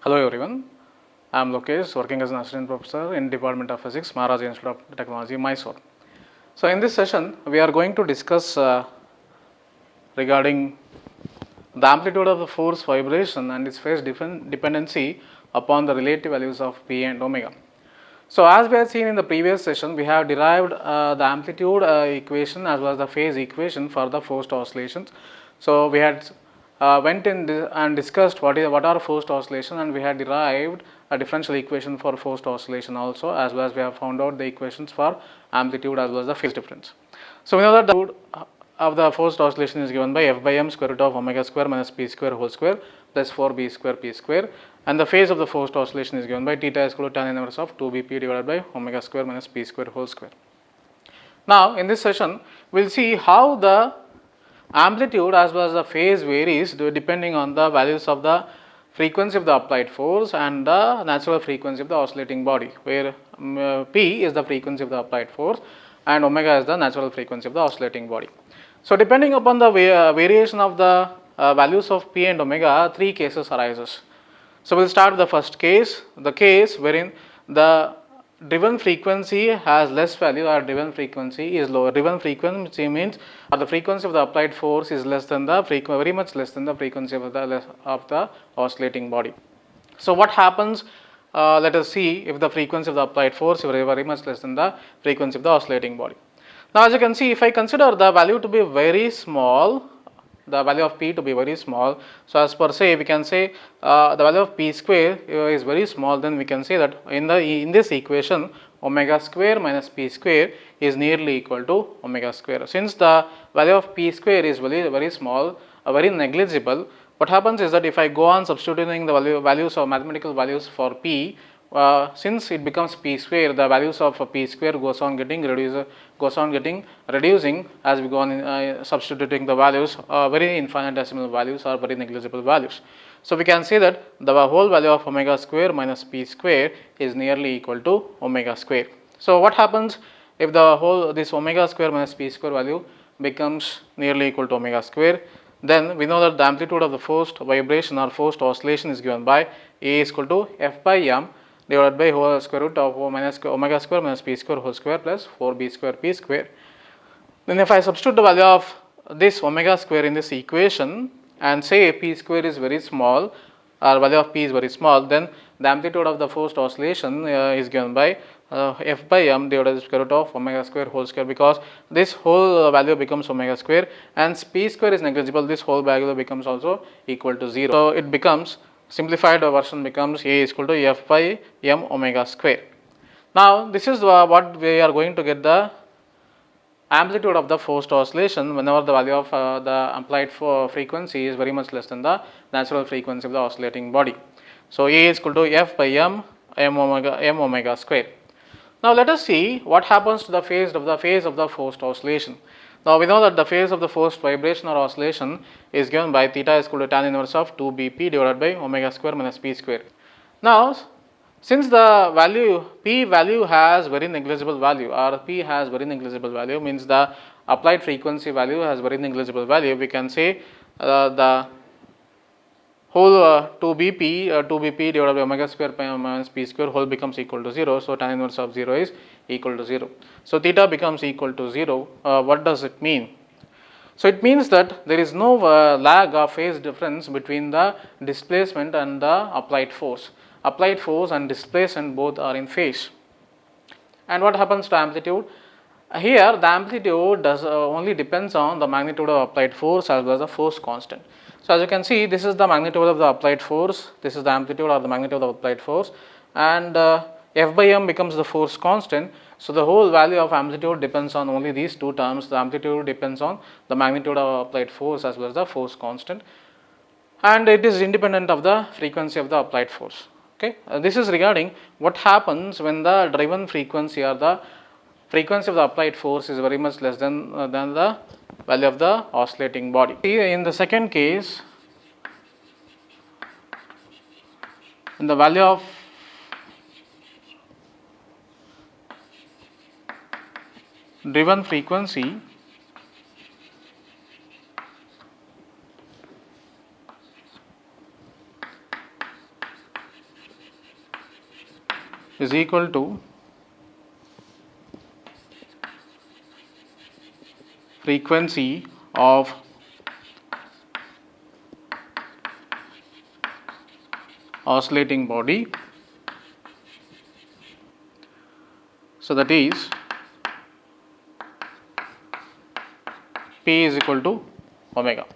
Hello everyone, I am Lokesh, working as an assistant professor in Department of Physics, Maharaj Institute of Technology, Mysore. So in this session, we are going to discuss regarding the amplitude of the force vibration and its phase dependency upon the relative values of P and omega. So as we have seen in the previous session, we have derived the amplitude equation as well as the phase equation for the forced oscillations. So we had went in and discussed what are forced oscillation, and we had derived a differential equation for forced oscillation also, as well as we have found out the equations for amplitude as well as the phase difference. So we know that the amplitude of the forced oscillation is given by f by m square root of omega square minus p square whole square plus 4b square p square, and the phase of the forced oscillation is given by theta is equal to tan inverse of 2bp divided by omega square minus p square whole square. Now in this session we will see how the amplitude as well as the phase varies depending on the values of the frequency of the applied force and the natural frequency of the oscillating body, where p is the frequency of the applied force and omega is the natural frequency of the oscillating body. So depending upon the variation of the values of p and omega, three cases arises. So we will start with the first case, the case wherein the driven frequency has less value or driven frequency is lower. Driven frequency means the frequency of the applied force is less than the very much less than the frequency of the oscillating body. So what happens? Let us see if the frequency of the applied force is very much less than the frequency of the oscillating body. Now as you can see, if I consider the value to be very small, the value of p to be very small, so as per se we can say the value of p square is very small, then we can say that in this equation omega square minus p square is nearly equal to omega square. Since the value of p square is very small, very negligible, what happens is that if I go on substituting the values of mathematical values for p, since it becomes p square, the values of p square goes on getting reducing as we go on substituting the values, very infinitesimal values or very negligible values. So we can say that the whole value of omega square minus p square is nearly equal to omega square. So what happens if this omega square minus p square value becomes nearly equal to omega square? Then we know that the amplitude of the forced vibration or forced oscillation is given by A is equal to f by m divided by whole square root of omega square minus p square whole square plus 4b square p square. Then if I substitute the value of this omega square in this equation and say p square is very small or value of p is very small, then the amplitude of the forced oscillation is given by f by m divided by square root of omega square whole square, because this whole value becomes omega square and p square is negligible, this whole value becomes also equal to 0. So it becomes, simplified version becomes A is equal to f by m omega square. Now this is what we are going to get the amplitude of the forced oscillation whenever the value of the applied frequency is very much less than the natural frequency of the oscillating body. So A is equal to f by m omega square. Now let us see what happens to the phase of the forced oscillation. Now we know that the phase of the forced vibration or oscillation is given by theta is equal to tan inverse of 2bp divided by omega square minus p square. Now since the p value has very negligible value, or p has very negligible value, means the applied frequency value has very negligible value, we can say the whole 2bp divided by omega square minus p square whole becomes equal to 0. So tan inverse of 0 is equal to 0. So theta becomes equal to 0. What does it mean? So it means that there is no lag or phase difference between the displacement and the applied force. Applied force and displacement both are in phase. And what happens to amplitude? Here the amplitude only depends on the magnitude of applied force as well as the force constant. So as you can see, this is the magnitude of the applied force, this is the amplitude or the magnitude of the applied force, and f by m becomes the force constant. So the whole value of amplitude depends on only these two terms. The amplitude depends on the magnitude of applied force as well as the force constant, and it is independent of the frequency of the applied force. Okay, this is regarding what happens when the driven frequency or the frequency of the applied force is very much less than the value of the oscillating body. In the second case, in the value of driven frequency is equal to frequency of oscillating body. So that is P is equal to omega.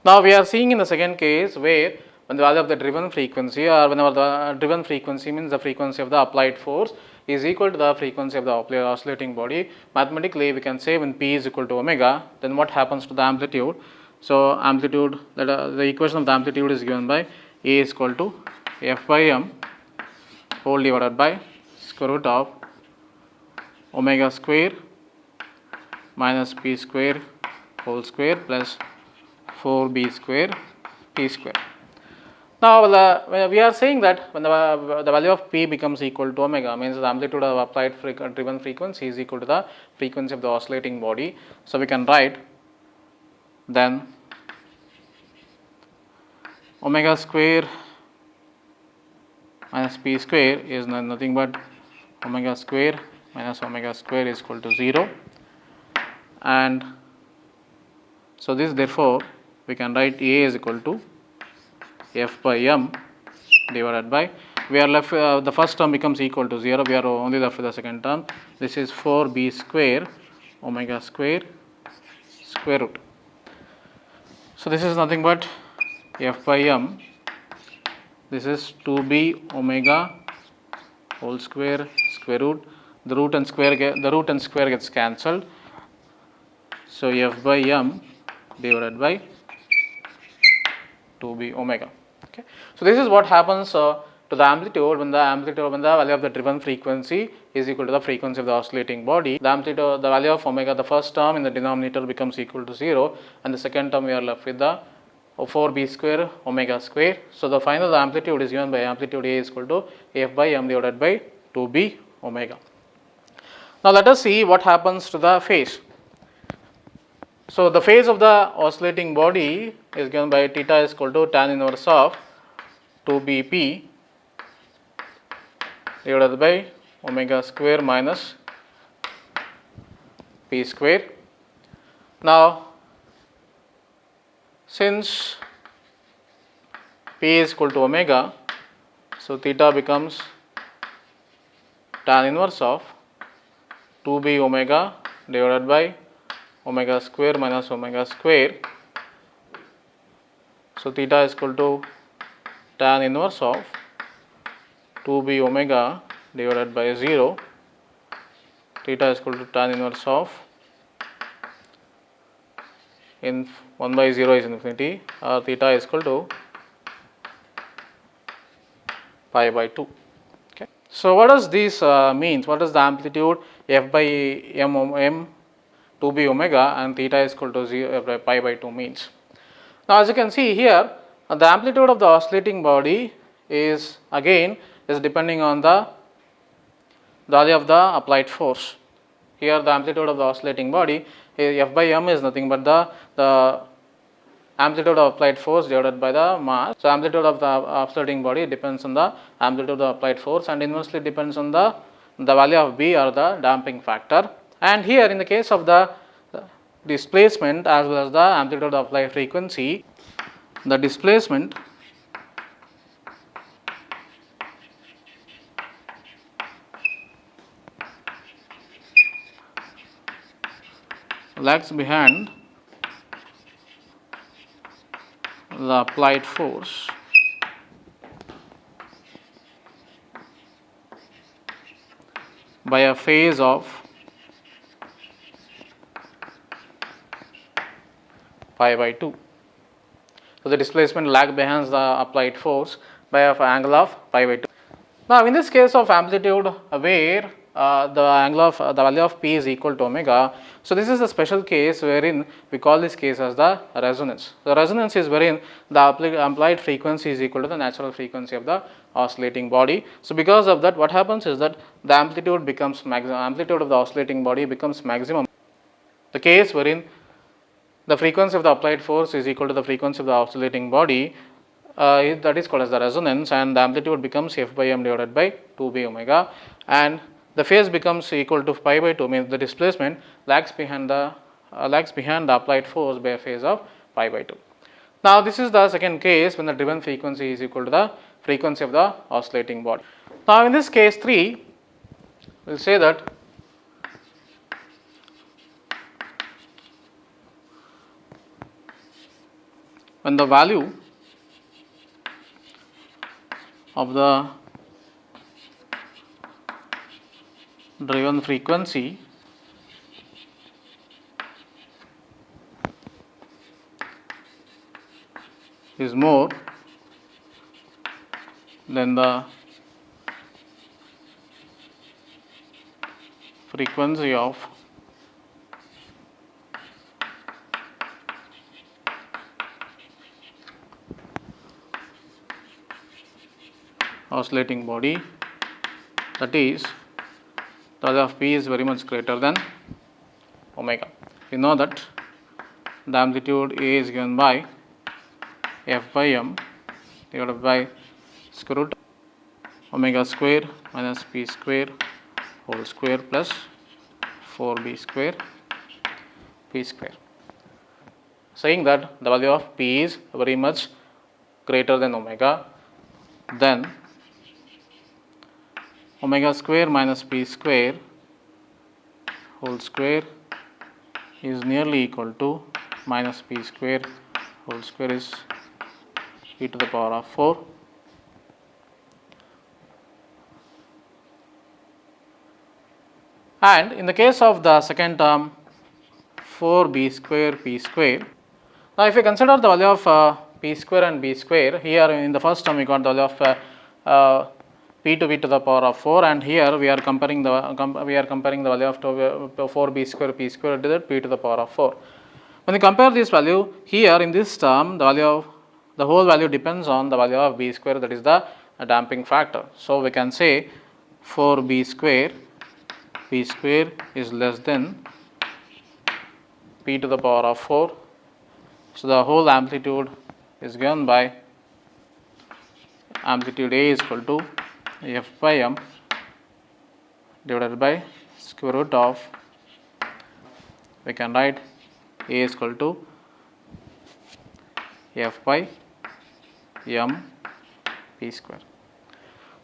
Now we are seeing in the second case where when the value of the driven frequency, or whenever the driven frequency means the frequency of the applied force is equal to the frequency of the oscillating body, mathematically we can say when P is equal to omega, then what happens to the amplitude? So amplitude, that the equation of the amplitude is given by A is equal to F by m whole divided by square root of omega square minus P square whole square plus 4b square P square. Now we are saying that when the value of P becomes equal to omega, means the amplitude of applied driven frequency is equal to the frequency of the oscillating body. So we can write then omega square minus P square is nothing but omega square minus omega square is equal to 0, and so this, therefore we can write A is equal to F by m divided by, we are left the first term becomes equal to 0, we are only left with the second term. This is 4b square omega square square root. So this is nothing but F by m, this is 2b omega whole square square root, the root and square gets cancelled. So F by m divided by 2b omega. Okay. So this is what happens to the amplitude when the value of the driven frequency is equal to the frequency of the oscillating body. The value of omega, the first term in the denominator becomes equal to 0, and the second term we are left with the 4b square omega square. So the final amplitude is given by amplitude A is equal to F by m divided by 2b omega. Now let us see what happens to the phase. So the phase of the oscillating body is given by theta is equal to tan inverse of 2bp divided by omega square minus P square. Now since P is equal to omega, so theta becomes tan inverse of 2b omega divided by omega square minus omega square. So theta is equal to tan inverse of 2b omega divided by 0. Theta is equal to tan inverse of, in 1 by 0 is infinity, theta is equal to pi by 2. Okay. So what does this means? What does the amplitude F by m 2b omega and theta is equal to 0 pi by 2 means? Now as you can see here, the amplitude of the oscillating body is again depending on the value of the applied force. Here the amplitude of the oscillating body, F by m is nothing but the amplitude of applied force divided by the mass. So amplitude of the oscillating body depends on the amplitude of the applied force and inversely depends on the value of B, or the damping factor. And here in the case of the displacement as well as the amplitude of the applied frequency, the displacement lags behind the applied force by a phase of pi by 2. So the displacement lag behind the applied force by an angle of pi by 2. Now in this case of amplitude where the value of P is equal to omega, so this is a special case wherein we call this case as the resonance. The resonance is wherein the applied frequency is equal to the natural frequency of the oscillating body. So because of that, what happens is that the amplitude becomes maximum, amplitude of the oscillating body becomes maximum. The case wherein the frequency of the applied force is equal to the frequency of the oscillating body, that is called as the resonance, and the amplitude becomes f by m divided by 2b omega, and the phase becomes equal to pi by 2, means the displacement lags behind the applied force by a phase of pi by 2. Now this is the second case when the driven frequency is equal to the frequency of the oscillating body. Now in this case 3, we will say that when the value of the driven frequency is more than the frequency of oscillating body, that is the value of p is very much greater than omega. We know that the amplitude A is given by f by m divided by square root omega square minus p square whole square plus 4b square p square, saying that the value of p is very much greater than omega, then omega square minus p square whole square is nearly equal to minus p square whole square is e to the power of 4. And in the case of the second term 4b square p square, now if you consider the value of p square and b square, here in the first term we got the value of p to b to the power of 4, and here we are comparing the value of 4b square p square to the p to the power of 4. When you compare this value here in this term, the value of the whole value depends on the value of b square, that is the damping factor. So we can say 4b square p square is less than p to the power of 4. So the whole amplitude is given by amplitude A is equal to f by m divided by square root of, we can write A is equal to f by m p square.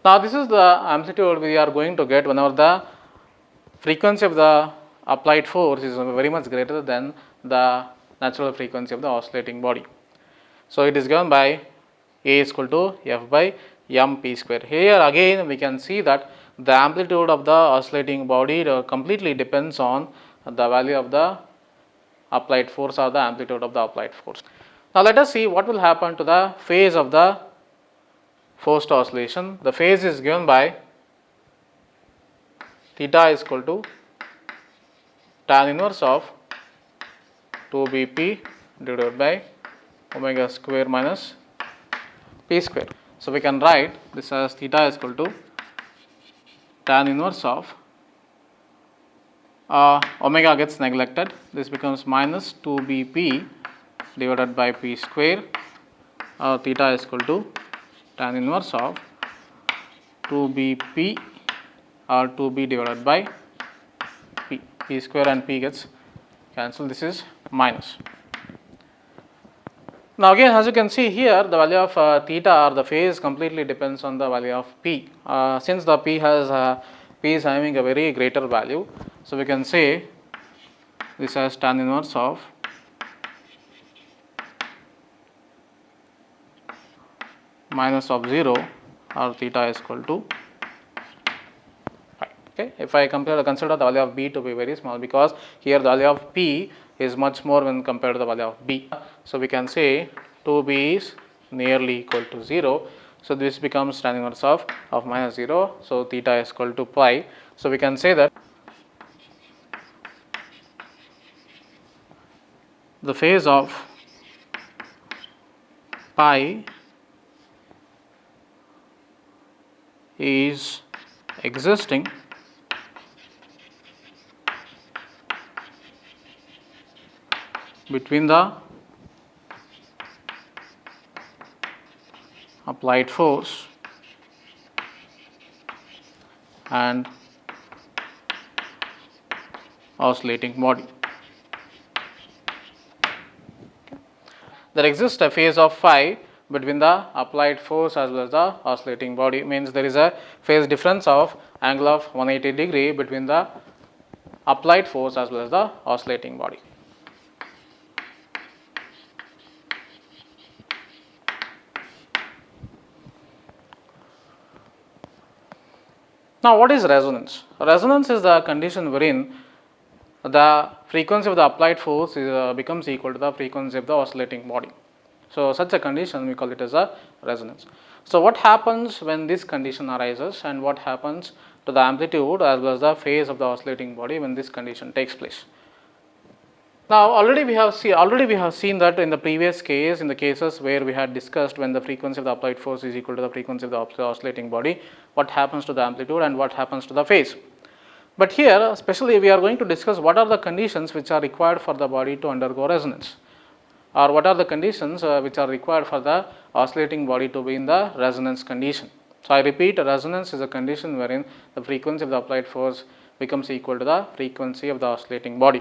Now this is the amplitude we are going to get whenever the frequency of the applied force is very much greater than the natural frequency of the oscillating body. So it is given by A is equal to f by m p square. Here again we can see that the amplitude of the oscillating body completely depends on the value of the applied force or the amplitude of the applied force. Now let us see what will happen to the phase of the forced oscillation. The phase is given by theta is equal to tan inverse of 2bp divided by omega square minus p square. So we can write this as theta is equal to tan inverse of omega gets neglected, this becomes minus 2bp divided by p square, theta is equal to tan inverse of 2bp or 2b divided by p square, and p gets cancelled, this is minus. Now again, as you can see here, the value of theta or the phase completely depends on the value of p. Since the p is having a very greater value, so we can say this as tan inverse of minus of 0 or theta is equal to pi. Okay. If I consider the value of b to be very small, because here the value of p is much more when compared to the value of b. So we can say 2b is nearly equal to 0. So this becomes tan inverse of minus 0. So theta is equal to pi. So we can say that the phase of pi is existing between the applied force and oscillating body. There exists a phase of phi between the applied force as well as the oscillating body, means there is a phase difference of angle of 180 degree between the applied force as well as the oscillating body. Now, what is resonance? Resonance is the condition wherein the frequency of the applied force becomes equal to the frequency of the oscillating body. So, such a condition we call it as a resonance. So, what happens when this condition arises, and what happens to the amplitude as well as the phase of the oscillating body when this condition takes place? Now, already we have seen that in the previous case, in the cases where we had discussed when the frequency of the applied force is equal to the frequency of the oscillating body, what happens to the amplitude and what happens to the phase. But here, especially, we are going to discuss what are the conditions which are required for the body to undergo resonance, or what are the conditions which are required for the oscillating body to be in the resonance condition. So, I repeat, resonance is a condition wherein the frequency of the applied force becomes equal to the frequency of the oscillating body.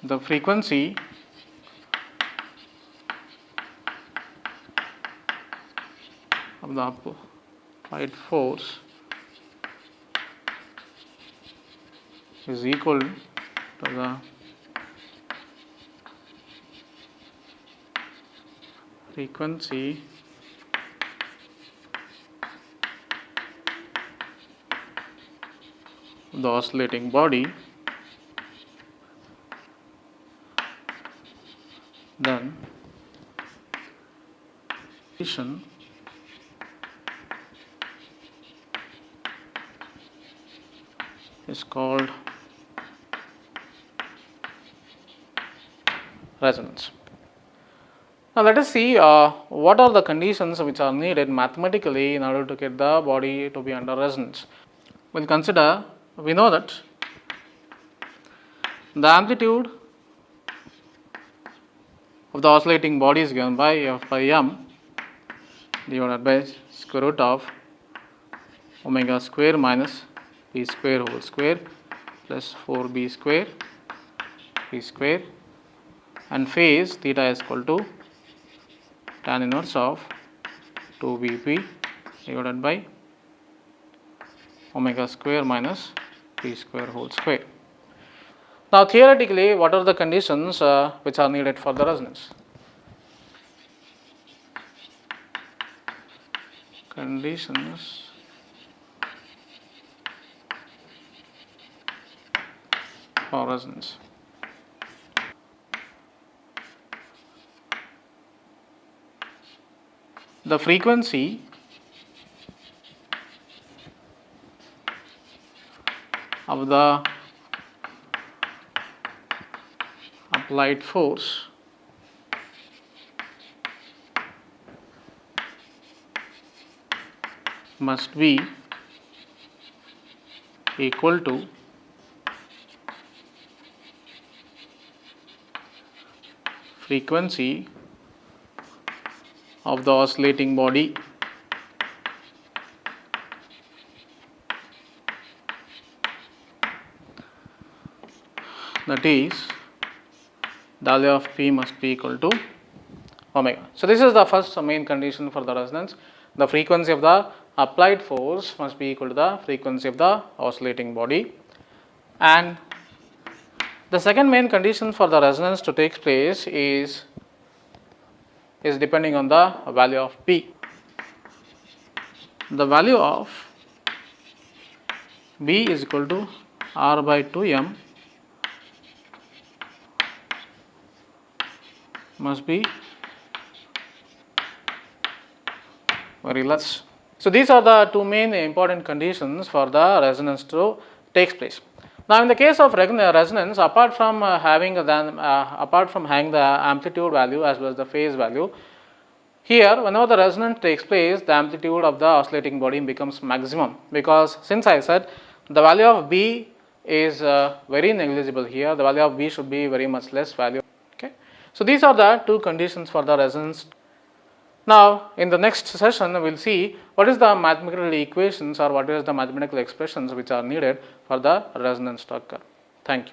The frequency of the applied force is equal to the frequency of the oscillating body, then condition is called resonance. Now, let us see what are the conditions which are needed mathematically in order to get the body to be under resonance. We will consider, we know that the amplitude of the oscillating body is given by f by m divided by square root of omega square minus p square whole square plus 4b square p square, and phase theta is equal to tan inverse of 2bp divided by omega square minus p square whole square. Now, theoretically, what are the conditions which are needed for the resonance? Conditions for resonance. The frequency of the applied force must be equal to frequency of the oscillating body that is the value of P must be equal to omega. So, this is the first main condition for the resonance. The frequency of the applied force must be equal to the frequency of the oscillating body, and the second main condition for the resonance to take place is depending on the value of P. The value of B is equal to R by 2m must be very less. So, these are the two main important conditions for the resonance to take place. Now, in the case of resonance, apart from having the amplitude value as well as the phase value, Here, whenever the resonance takes place, the amplitude of the oscillating body becomes maximum, because since I said the value of B is very negligible here, the value of B should be very much less value. Okay. So, these are the two conditions for the resonance. Now, in the next session, we will see what is the mathematical equations or what is the mathematical expressions which are needed for the resonance to occur. Thank you.